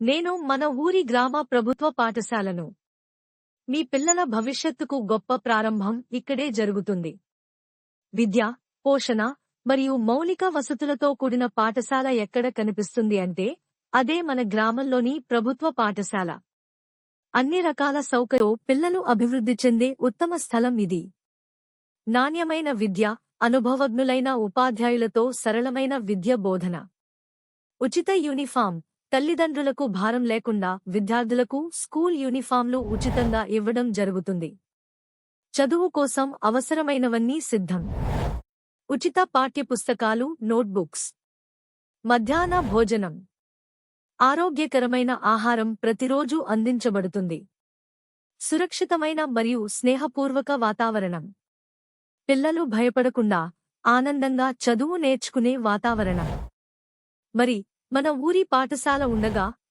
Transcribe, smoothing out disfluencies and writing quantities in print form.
నేను మన ఊరి గ్రామ ప్రభుత్వ పాఠశాలను. మీ పిల్లల భవిష్యత్తుకు గొప్ప ప్రారంభం ఇక్కడే జరుగుతుంది. విద్య, పోషణ మరియు మౌలిక వసతులతో కూడిన పాఠశాల ఎక్కడ కనిపిస్తుంది అంటే అదే మన గ్రామంలోని ప్రభుత్వ పాఠశాల. అన్ని రకాల సౌకర్యాలతో పిల్లలు అభివృద్ధి చెందే ఉత్తమ స్థలం ఇది. నాణ్యమైన విద్య, అనుభవజ్ఞులైన ఉపాధ్యాయులతో సరళమైన విద్య బోధన. ఉచిత యూనిఫామ్, తల్లిదండ్రులకు భారం లేకుండా విద్యార్థులకు స్కూల్ యూనిఫామ్లు ఉచితంగా ఇవ్వడం జరుగుతుంది. చదువు కోసం అవసరమైనవన్నీ సిద్ధం. ఉచిత పాఠ్యపుస్తకాలు, నోట్బుక్స్. మధ్యాహ్న భోజనం. ఆరోగ్యకరమైన ఆహారం ప్రతిరోజూ అందించబడుతుంది. సురక్షితమైన మరియు స్నేహపూర్వక వాతావరణం. పిల్లలు భయపడకుండా ఆనందంగా చదువు నేర్చుకునే వాతావరణం. మరి మన ఊరి పాఠశాల ఉండగా